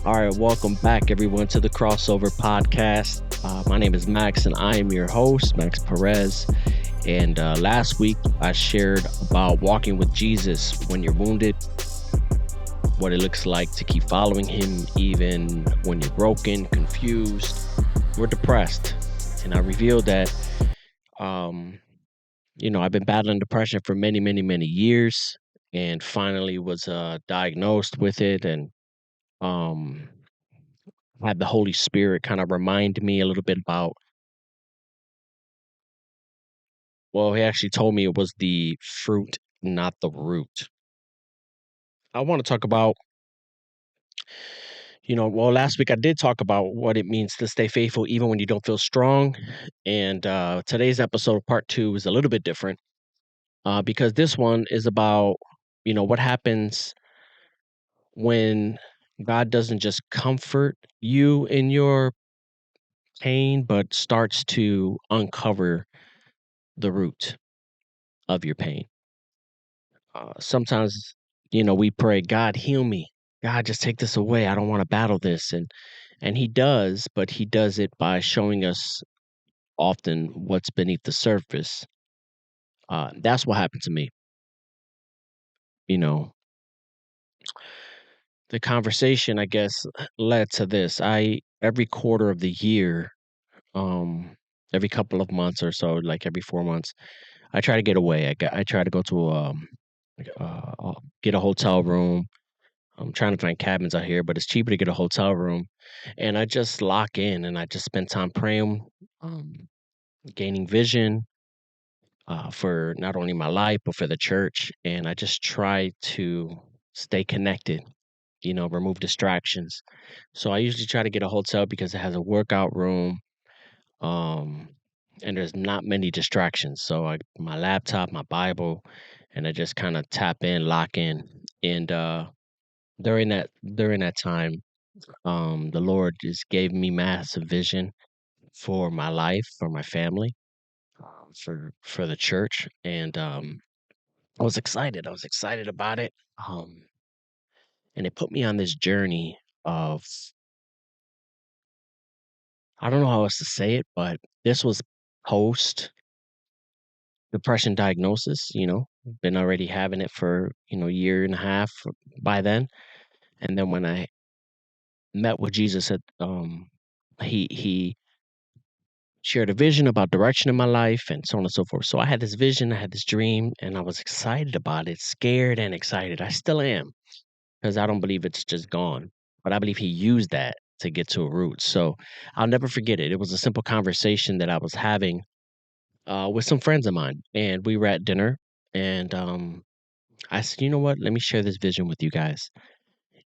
All right, welcome back, everyone, to the Crossover Podcast. My name is Max, and I am your host, Max Perez. And last week, I shared about walking with Jesus when you're wounded, what it looks like to keep following Him even when you're broken, confused, or depressed. And I revealed that, um, I've been battling depression for many, many, many years, and finally was diagnosed with it, and um, had the Holy Spirit kind of remind me a little bit about. Well, he actually told me it was the fruit, not the root. I want to talk about, last week I did talk about what it means to stay faithful even when you don't feel strong. And today's episode, part two, is a little bit different because this one is about, what happens when God doesn't just comfort you in your pain, but starts to uncover the root of your pain. Sometimes, we pray, God, heal me. God, just take this away. I don't want to battle this. And he does, but he does it by showing us often what's beneath the surface. That's what happened to me. You know, the conversation, I guess, led to this. Every quarter of the year, um, every couple of months or so, like every 4 months, I try to get away. I try to go to get a hotel room. I'm trying to find cabins out here, but it's cheaper to get a hotel room. And I just lock in and I just spend time praying, um, gaining vision for not only my life, but for the church. And I just try to stay connected, remove distractions. So I usually try to get a hotel because it has a workout room, um, and there's not many distractions. So my laptop, my Bible, and I just kind of tap in, lock in. And during that time, the Lord just gave me massive vision for my life, for my family, for the church, and I was excited. I was excited about it, and it put me on this journey of, I don't know how else to say it, but this was post depression diagnosis. Been already having it for a year and a half by then, and then when I met with Jesus, he shared a vision about direction in my life and so on and so forth. So I had this vision, I had this dream, and I was excited about it, scared and excited. I still am because I don't believe it's just gone, but I believe he used that to get to a root. So I'll never forget it. It was a simple conversation that I was having with some friends of mine, and we were at dinner, and I said, you know what? Let me share this vision with you guys.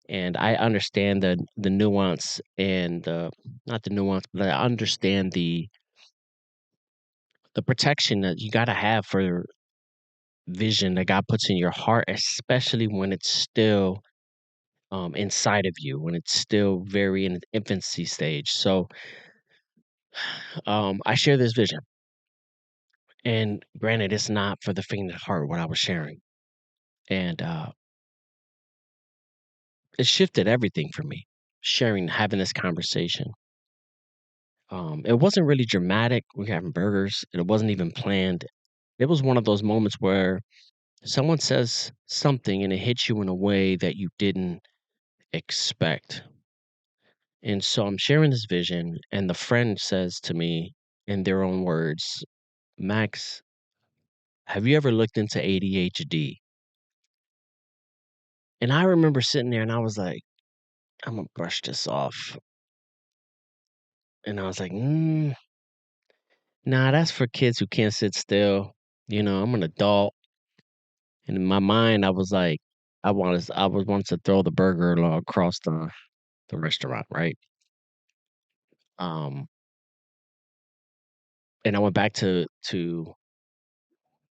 And I understand the nuance and not the nuance, but I understand the protection that you got to have for vision that God puts in your heart, especially when it's still inside of you, when it's still very in its infancy stage. So I share this vision, and granted, it's not for the faint of heart what I was sharing, and it shifted everything for me. Sharing, having this conversation. It wasn't really dramatic. We were having burgers, and it wasn't even planned. It was one of those moments where someone says something and it hits you in a way that you didn't expect. And so I'm sharing this vision, and the friend says to me in their own words, Max, have you ever looked into ADHD? And I remember sitting there and I was like, I'm going to brush this off. And I was like, nah, that's for kids who can't sit still. I'm an adult. And in my mind, I was like, I was wanting to throw the burger across the restaurant, right? Um, and I went back to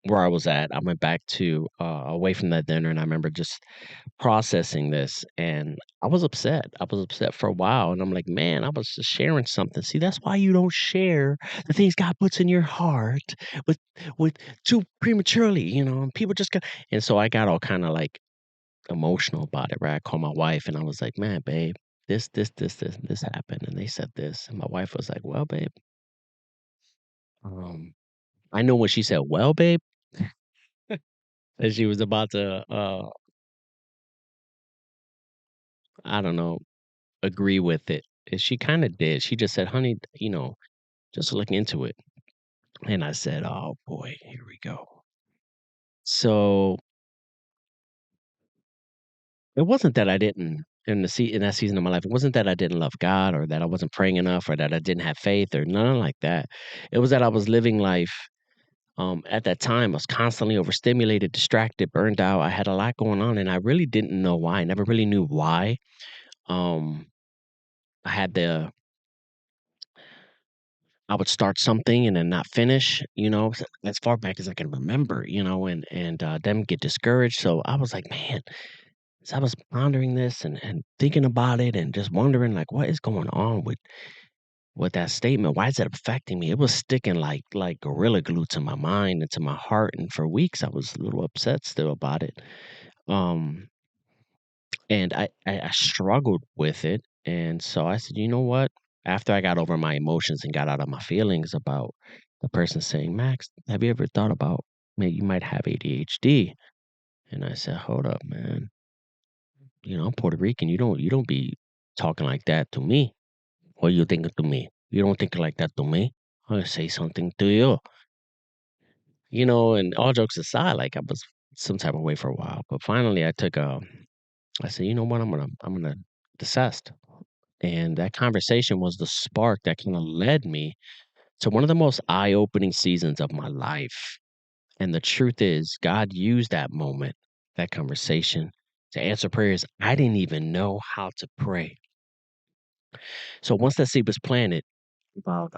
where I was at. I went back to away from that dinner, and I remember just processing this, and I was upset. I was upset for a while, and I'm like, man, I was just sharing something. See, that's why you don't share the things God puts in your heart with with too prematurely, and people just got. And so I got all kind of like emotional about it, right? I called my wife, and I was like, man, babe. this happened, and they said this." And my wife was like, "Well, babe," um, I know when she said, "Well, babe," that she was about to, I don't know, agree with it. And she kinda did. She just said, "Honey, just look into it." And I said, "Oh, boy, here we go." So, it wasn't that I didn't in that season of my life, it wasn't that I didn't love God or that I wasn't praying enough or that I didn't have faith or none like that. It was that I was living life, at that time, I was constantly overstimulated, distracted, burned out. I had a lot going on, and I really didn't know why. I never really knew why. Um, I had the I would start something and then not finish, as far back as I can remember, and then get discouraged. So I was like, man, as I was pondering this and thinking about it and just wondering, like, what is going on with that statement? Why is it affecting me? It was sticking like gorilla glue to my mind and to my heart. And for weeks, I was a little upset still about it. Um, and I struggled with it. And so I said, you know what? After I got over my emotions and got out of my feelings about the person saying, Max, have you ever thought about maybe you might have ADHD? And I said, hold up, man. I'm Puerto Rican. You don't be talking like that to me. What you thinking to me? You don't think like that to me. I'm gonna say something to you. And all jokes aside, like I was some type of way for a while. But finally I said, you know what, I'm gonna desist. And that conversation was the spark that kind of led me to one of the most eye-opening seasons of my life. And the truth is, God used that moment, that conversation, to answer prayers I didn't even know how to pray. So once that seed was planted about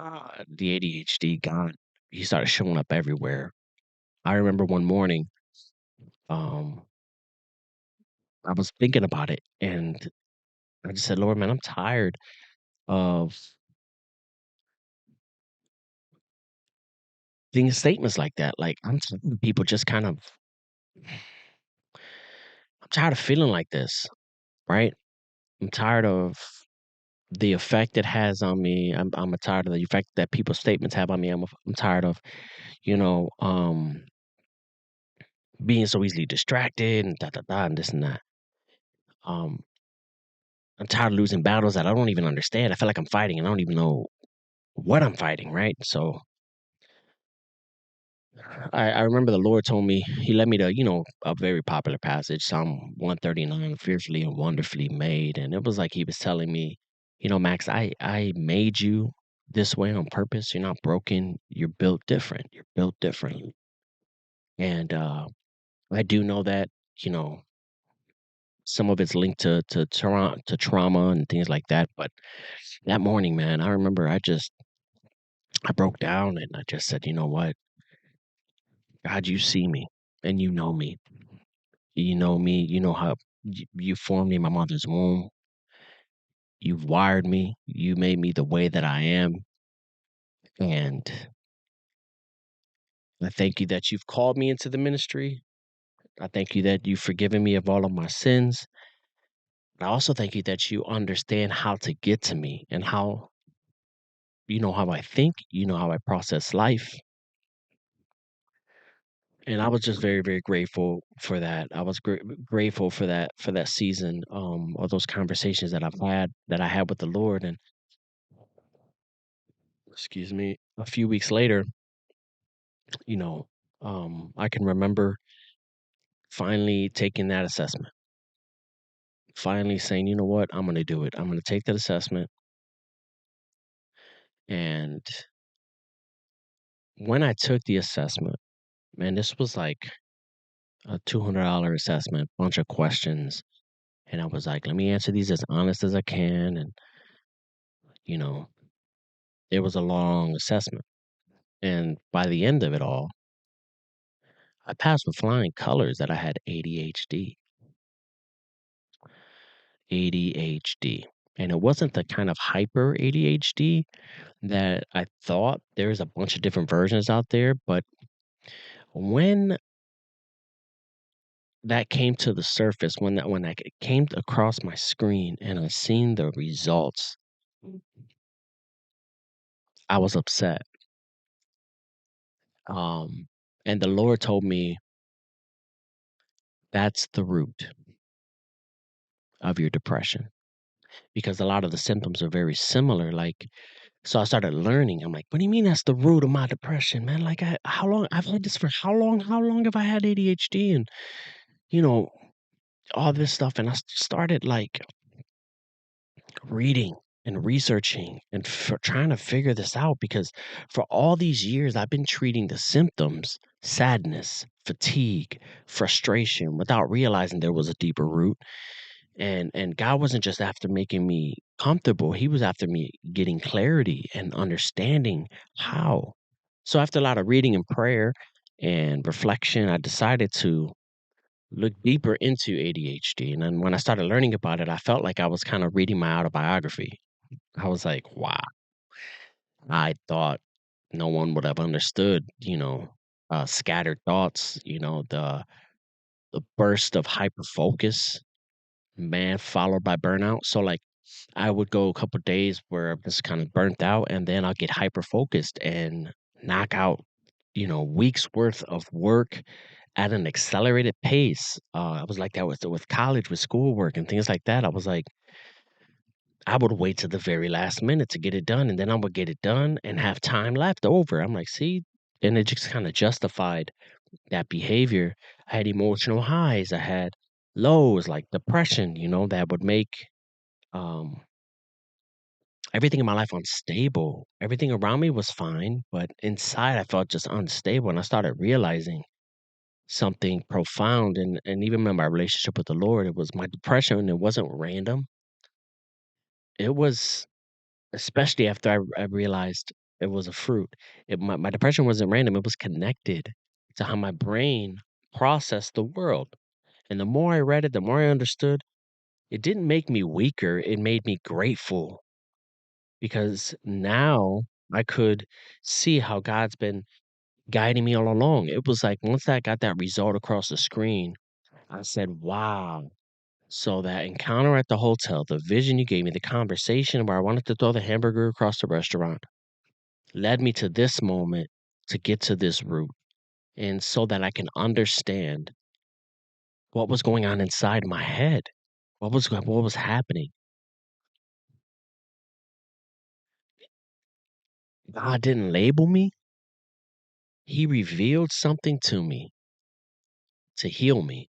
the ADHD, God, he started showing up everywhere. I remember one morning, um, I was thinking about it, and I just said, Lord, man, I'm tired of seeing statements like that. Like, I'm tired of people just kind of, I'm tired of feeling like this, right? I'm tired of the effect it has on me. I'm tired of the effect that people's statements have on me. I'm tired of, you know, um, being so easily distracted and da da da and this and that. Um, I'm tired of losing battles that I don't even understand. I feel like I'm fighting and I don't even know what I'm fighting, right? So I remember the Lord told me, He led me to, a very popular passage, Psalm 139, fearfully and wonderfully made. And it was like He was telling me, Max, I made you this way on purpose. You're not broken. You're built different. You're built differently. And I do know that, you know, some of it's linked to trauma and things like that. But that morning, man, I remember I broke down and I just said, you know what? God, you see me and you know me. You know me. You know how you formed me in my mother's womb. You've wired me. You made me the way that I am. And I thank you that you've called me into the ministry. I thank you that you've forgiven me of all of my sins. I also thank you that you understand how to get to me and how you know how I think, you know how I process life. And I was just very, very grateful for that. I was grateful for that season, or those conversations that I had with the Lord. And excuse me, a few weeks later, you know, I can remember finally taking that assessment, finally saying, you know what, I'm going to do it. I'm going to take that assessment. And when I took the assessment, man, this was like a $200 assessment, bunch of questions. And I was like, let me answer these as honest as I can. And, you know, it was a long assessment. And by the end of it all, I passed with flying colors that I had ADHD. ADHD. And it wasn't the kind of hyper ADHD that I thought. There's a bunch of different versions out there, but when that came to the surface, when that came across my screen and I seen the results, I was upset. Um, and the Lord told me that's the root of your depression because a lot of the symptoms are very similar. Like, so I started learning. I'm like, what do you mean that's the root of my depression, man? Like, how long I've had this for how long? How long have I had ADHD and you know all this stuff? And I started like reading and researching and trying to figure this out because for all these years I've been treating the symptoms, sadness, fatigue, frustration, without realizing there was a deeper root. And God wasn't just after making me comfortable, he was after me getting clarity and understanding how. So after a lot of reading and prayer and reflection, I decided to look deeper into ADHD. And then when I started learning about it, I felt like I was kind of reading my autobiography. I was like, wow, I thought no one would have understood, scattered thoughts, the burst of hyper focus, man, followed by burnout. So like I would go a couple days where I'm just kind of burnt out and then I'll get hyper focused and knock out, weeks worth of work at an accelerated pace. I was like that with college, with schoolwork and things like that. I was like, I would wait to the very last minute to get it done, and then I would get it done and have time left over. I'm like, see, and it just kind of justified that behavior. I had emotional highs, I had lows like depression, that would make um everything in my life unstable. Everything around me was fine, but inside I felt just unstable. And I started realizing something profound. And even in my relationship with the Lord, it was my depression. It wasn't random. It was, especially after I realized it was a fruit. My depression wasn't random. It was connected to how my brain processed the world. And the more I read it, the more I understood, it didn't make me weaker. It made me grateful because now I could see how God's been guiding me all along. It was like once I got that result across the screen, I said, wow. So that encounter at the hotel, the vision you gave me, the conversation where I wanted to throw the hamburger across the restaurant led me to this moment to get to this root. And so that I can understand what was going on inside my head. What was happening? God didn't label me. He revealed something to me to heal me.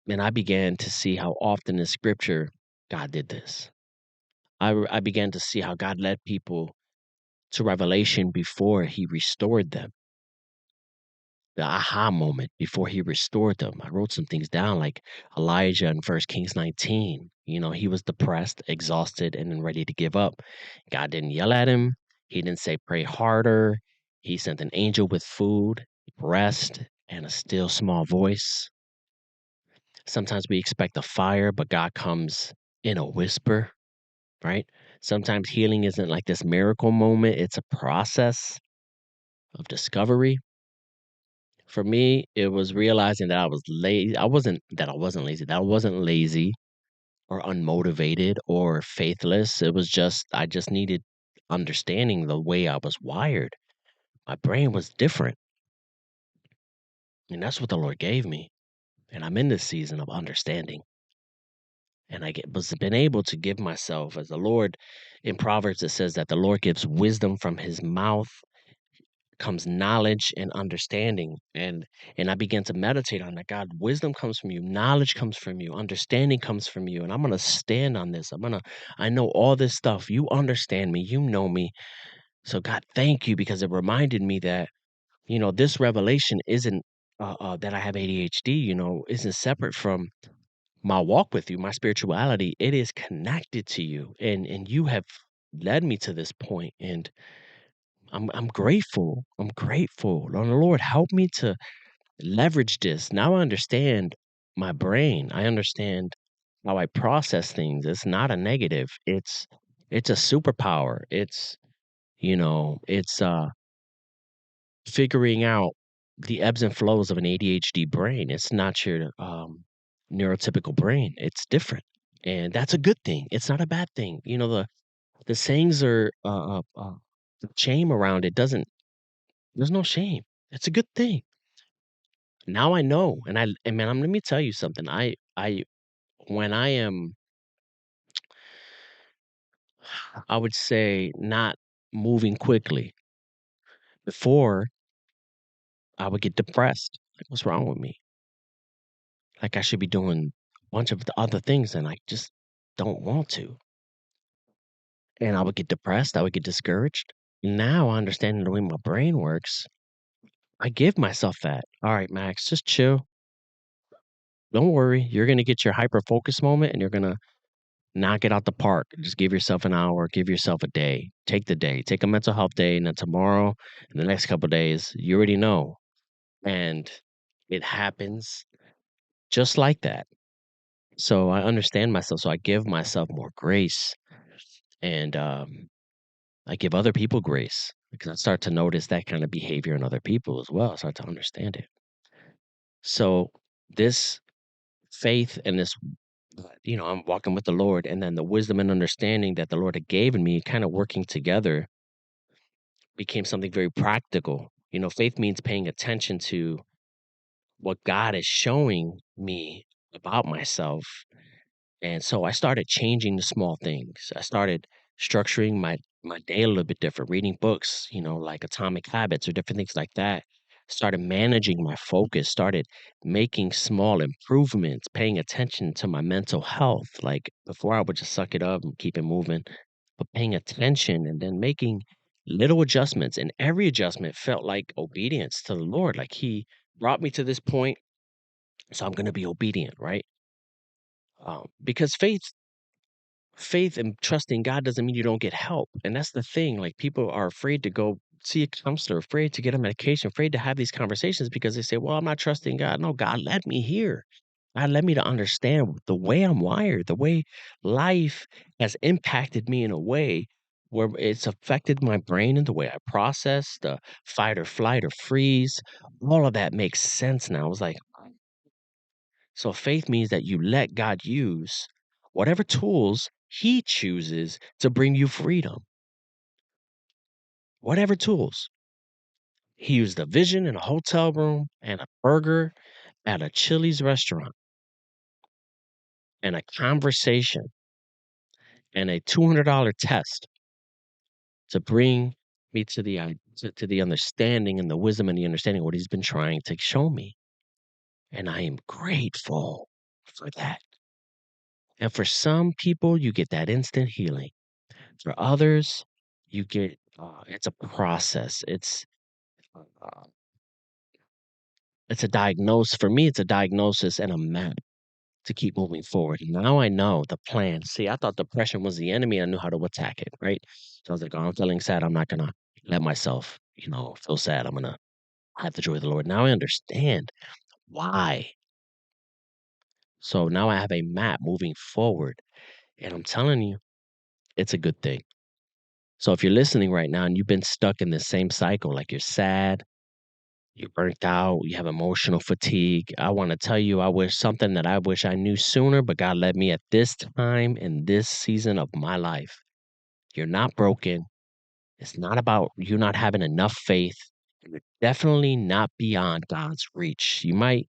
And I began to see how often in scripture God did this. I began to see how God led people to revelation before he restored them. The aha moment before he restored them. I wrote some things down like Elijah in 1 Kings 19. He was depressed, exhausted, and then ready to give up. God didn't yell at him. He didn't say, pray harder. He sent an angel with food, rest, and a still small voice. Sometimes we expect a fire, but God comes in a whisper, right? Sometimes healing isn't like this miracle moment, it's a process of discovery. For me, it was realizing that I was lazy. I wasn't lazy, that I wasn't lazy or unmotivated or faithless. It was just, I just needed understanding the way I was wired. My brain was different. And that's what the Lord gave me. And I'm in this season of understanding. And was been able to give myself as the Lord in Proverbs, it says that the Lord gives wisdom from his mouth comes knowledge and understanding. And I began to meditate on that. God, wisdom comes from you, knowledge comes from you, understanding comes from you. And I'm gonna stand on this. I know all this stuff. You understand me, you know me. So God, thank you because it reminded me that, this revelation isn't that I have ADHD, isn't separate from my walk with you, my spirituality. It is connected to you. And you have led me to this point. And I'm grateful. I'm grateful. Lord, help me to leverage this. Now I understand my brain. I understand how I process things. It's not a negative. It's a superpower. It's figuring out. the ebbs and flows of an ADHD brain. It's not your neurotypical brain. It's different, and that's a good thing. It's not a bad thing. The sayings are the shame around it doesn't. There's no shame. It's a good thing. Now I know, and man, let me tell you something. I when I am, I would say, not moving quickly. Before, I would get depressed. Like, what's wrong with me? Like I should be doing a bunch of the other things, and I just don't want to. And I would get depressed. I would get discouraged. Now, understanding the way my brain works, I give myself that. All right, Max, just chill. Don't worry. You're gonna get your hyper focus moment, and you're gonna knock it out the park. Just give yourself an hour, give yourself a day. Take the day. Take a mental health day, and then tomorrow and the next couple days, you already know. And it happens just like that. So I understand myself. So I give myself more grace, and I give other people grace because I start to notice that kind of behavior in other people as well. I start to understand it. So this faith and this, I'm walking with the Lord, and then the wisdom and understanding that the Lord had given me, kind of working together, became something very practical. Faith means paying attention to what God is showing me about myself. And so I started changing the small things. I started structuring my day a little bit different, reading books, like Atomic Habits or different things like that. Started managing my focus, started making small improvements, paying attention to my mental health. Like before I would just suck it up and keep it moving, but paying attention and then making little adjustments. And every adjustment felt like obedience to the Lord. Like he brought me to this point, so I'm going to be obedient, right? Because faith and trusting God doesn't mean you don't get help. And that's the thing. Like people are afraid to go see a counselor, afraid to get a medication, afraid to have these conversations because they say, well, I'm not trusting God. No, God led me here. God led me to understand the way I'm wired, the way life has impacted me in a way where it's affected my brain and the way I process the fight or flight or freeze. All of that makes sense now. I was like, so faith means that you let God use whatever tools he chooses to bring you freedom. Whatever tools. He used a vision in a hotel room and a burger at a Chili's restaurant and a conversation and a $200 test to bring me to the understanding and the wisdom and the understanding of what he's been trying to show me. And I am grateful for that. And for some people, you get that instant healing. For others, you get it's a process. Uh, it's a diagnosis. For me, it's a diagnosis and a map to keep moving forward. Now I know the plan. See, I thought depression was the enemy. I knew how to attack it, right? So I was like, oh, I'm feeling sad. I'm not gonna let myself, feel sad. I'm gonna have the joy of the Lord. Now I understand why. So now I have a map moving forward, and I'm telling you, it's a good thing. So if you're listening right now and you've been stuck in the same cycle, like you're sad, you're burnt out, you have emotional fatigue. I want to tell you, I wish I knew sooner, but God led me at this time in this season of my life. You're not broken. It's not about you not having enough faith. You're definitely not beyond God's reach. You might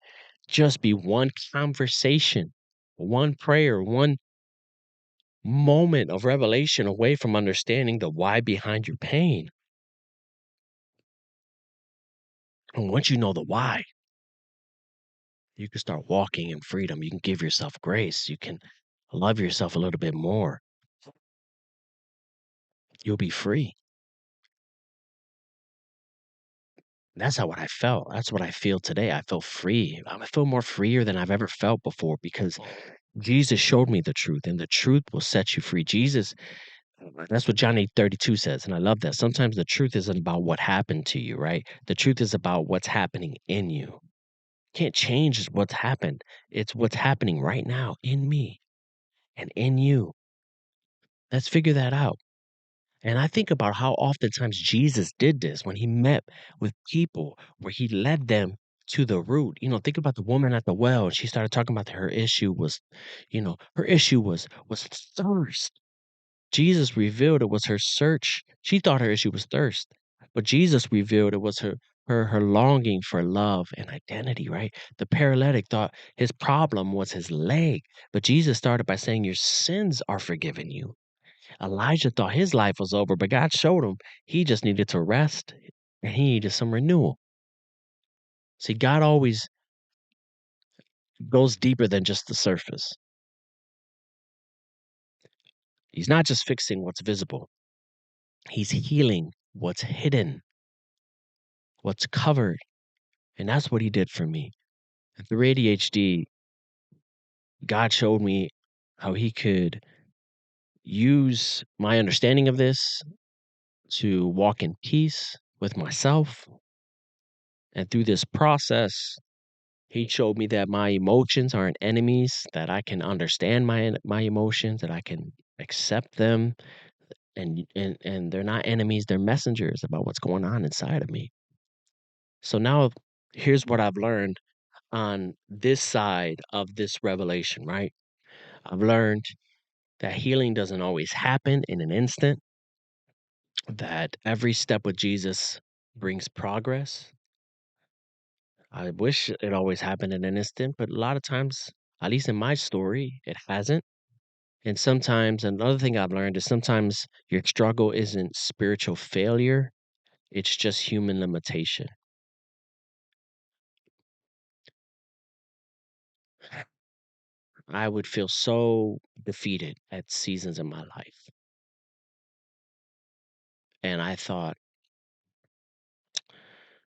just be one conversation, one prayer, one moment of revelation away from understanding the why behind your pain. And once you know the why, you can start walking in freedom. You can give yourself grace. You can love yourself a little bit more. You'll be free. That's how what I felt. That's what I feel today. I feel free. I feel more freer than I've ever felt before because Jesus showed me the truth, and the truth will set you free. That's what John 8:32 says. And I love that. Sometimes the truth isn't about what happened to you, right? The truth is about what's happening in you. Can't change what's happened. It's what's happening right now in me and in you. Let's figure that out. And I think about how oftentimes Jesus did this when he met with people, where he led them to the root. Think about the woman at the well. She started talking about her issue was, her issue was thirst. Jesus revealed it was her search. She thought her issue was thirst, but Jesus revealed it was her longing for love and identity, right? The paralytic thought his problem was his leg, but Jesus started by saying, "Your sins are forgiven you." Elijah thought his life was over, but God showed him he just needed to rest and he needed some renewal. See, God always goes deeper than just the surface. He's not just fixing what's visible, he's healing what's hidden, what's covered. And that's what he did for me. Through ADHD, God showed me how he could use my understanding of this to walk in peace with myself. And through this process, he showed me that my emotions aren't enemies, that I can understand my emotions, that I can accept them, and they're not enemies, they're messengers about what's going on inside of me. So now here's what I've learned on this side of this revelation, right? I've learned that healing doesn't always happen in an instant, that every step with Jesus brings progress. I wish it always happened in an instant, but a lot of times, at least in my story, it hasn't. And sometimes, another thing I've learned is sometimes your struggle isn't spiritual failure, it's just human limitation. I would feel so defeated at seasons in my life. And I thought,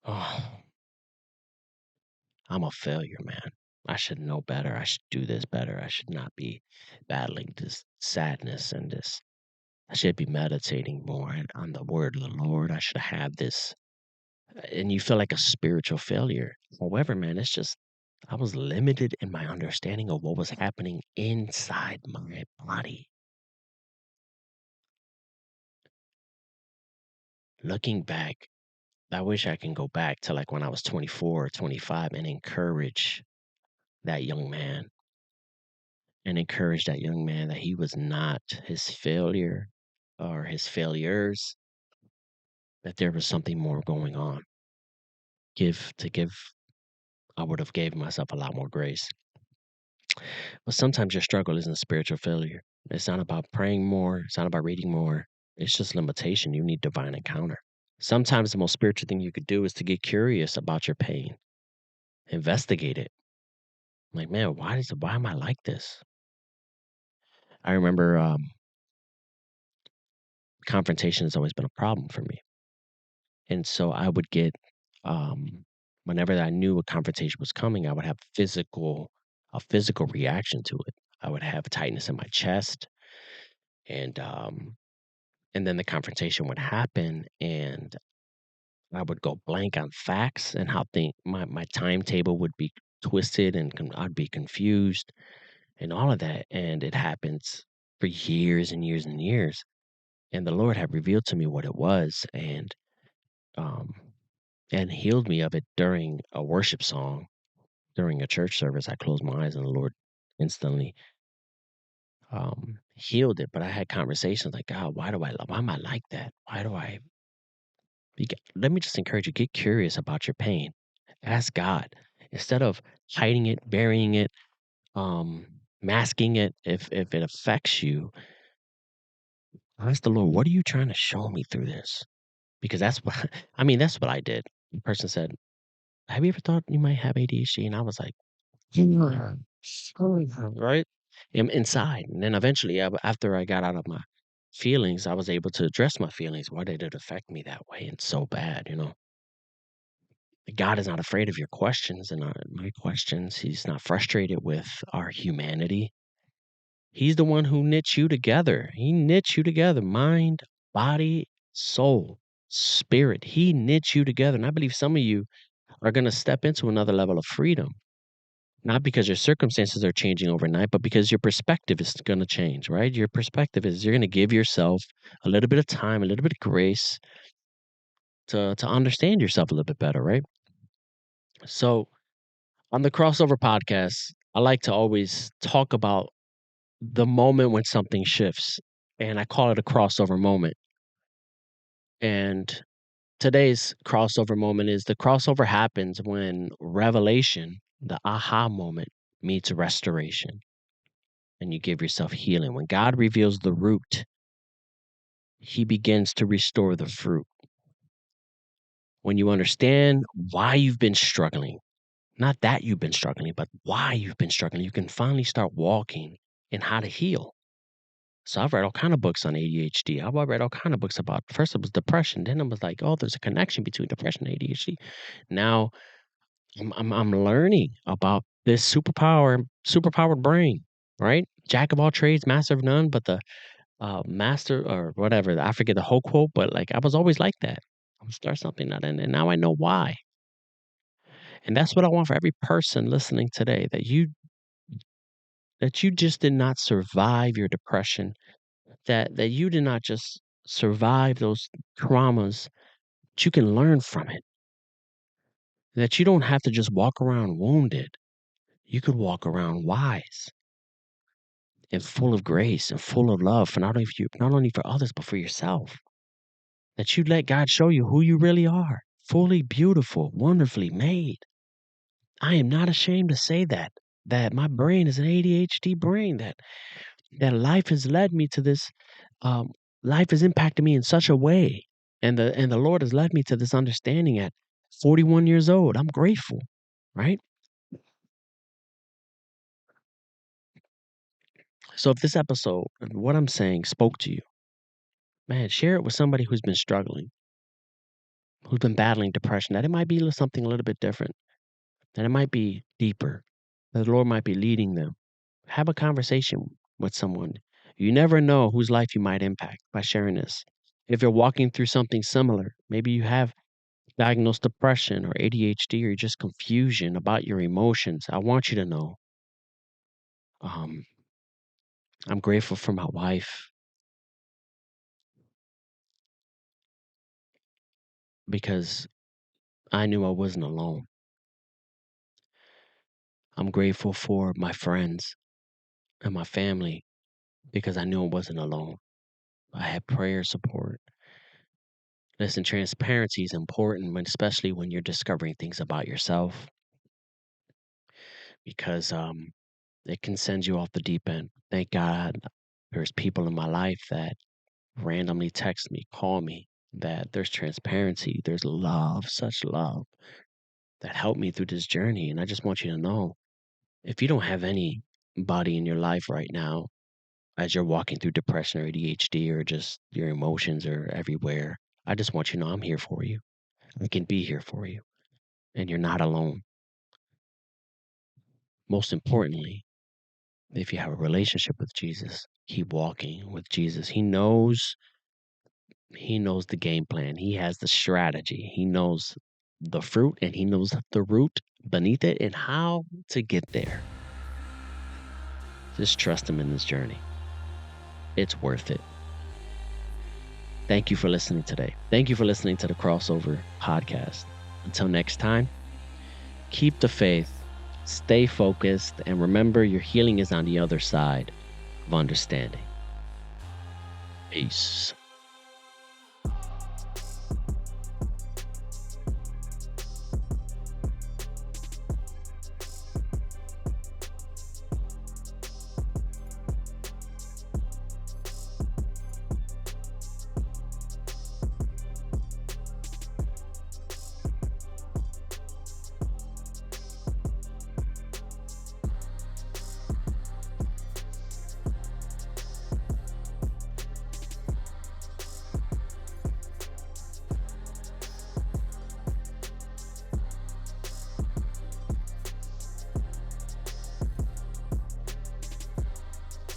oh, I'm a failure, man. I should know better. I should do this better. I should not be battling this sadness and this. I should be meditating more on the word of the Lord. I should have this. And you feel like a spiritual failure. However, man, it's just, I was limited in my understanding of what was happening inside my body. Looking back, I wish I can go back to like when I was 24 or 25 and that young man encourage that young man that he was not his failure or his failures, that there was something more going on. Give, I would have gave myself a lot more grace. But sometimes your struggle isn't spiritual failure. It's not about praying more. It's not about reading more. It's just limitation. You need divine encounter. Sometimes the most spiritual thing you could do is to get curious about your pain, investigate it. Like, man, why am I like this? I remember confrontation has always been a problem for me. And so I would get, whenever I knew a confrontation was coming, I would have a physical reaction to it. I would have tightness in my chest, and and then the confrontation would happen, and I would go blank on facts and how my timetable would be twisted, and I'd be confused, and all of that, and it happens for years and years and years. And the Lord had revealed to me what it was, um, and healed me of it during a worship song during a church service. I closed my eyes and the Lord instantly healed it. But I had conversations like, God, why am I like that? Why do I? Let me just encourage you: get curious about your pain. Ask God instead of hiding it, burying it, masking it. If it affects you, ask the Lord, what are you trying to show me through this? Because that's what I mean. That's what I did. The person said, "Have you ever thought you might have ADHD?" And I was like, "Yeah, right?" Inside, and then eventually, after I got out of my feelings, I was able to address my feelings. Why did it affect me that way and so bad? God is not afraid of your questions and my questions. He's not frustrated with our humanity. He's the one who knits you together. He knits you together, mind, body, soul, spirit. He knits you together. And I believe some of you are going to step into another level of freedom Not because your circumstances are changing overnight, but because your perspective is going to change, right? Your perspective is you're going to give yourself a little bit of time, a little bit of grace to understand yourself a little bit better, right? So on the crossover podcast, I like to always talk about the moment when something shifts, and I call it a crossover moment. And today's crossover moment is the crossover happens when revelation, the aha moment, meets restoration, and you give yourself healing. When God reveals the root, he begins to restore the fruit. When you understand why you've been struggling, not that you've been struggling, but why you've been struggling, you can finally start walking in how to heal. So I've read all kind of books on ADHD. I've read all kind of books about, first it was depression, then it was like, oh, there's a connection between depression and ADHD. Now I'm learning about this superpowered brain, right? Jack of all trades, master of none, but the master or whatever. I forget the whole quote, but like I was always like that. I'm gonna start something that, and now I know why. And that's what I want for every person listening today, that you just did not survive your depression, that you did not just survive those traumas, but you can learn from it. That you don't have to just walk around wounded. You could walk around wise and full of grace and full of love for not only for others, but for yourself. That you let God show you who you really are, fully beautiful, wonderfully made. I am not ashamed to say that my brain is an ADHD brain, that life has led me to this, um, life has impacted me in such a way, and the Lord has led me to this understanding at 41 years old. I'm grateful, right? So if this episode and what I'm saying spoke to you, man, share it with somebody who's been struggling, who's been battling depression, that it might be something a little bit different, that it might be deeper, that the Lord might be leading them. Have a conversation with someone. You never know whose life you might impact by sharing this. If you're walking through something similar, maybe you have diagnosed depression or ADHD or just confusion about your emotions, I want you to know um, I'm grateful for my wife because I knew I wasn't alone. I'm grateful for my friends and my family because I knew I wasn't alone. I had prayer support. Listen, transparency is important, especially when you're discovering things about yourself, because it can send you off the deep end. Thank God there's people in my life that randomly text me, call me, that there's transparency, there's love, such love that helped me through this journey. And I just want you to know, if you don't have anybody in your life right now, as you're walking through depression or ADHD or just your emotions are everywhere, I just want you to know I'm here for you. I can be here for you, and you're not alone. Most importantly, if you have a relationship with Jesus, keep walking with Jesus. He knows the game plan. He has the strategy. He knows the fruit and he knows the root beneath it and how to get there. Just trust him in this journey. It's worth it. Thank you for listening today. Thank you for listening to the Crossover Podcast. Until next time, keep the faith, stay focused, and remember your healing is on the other side of understanding. Peace.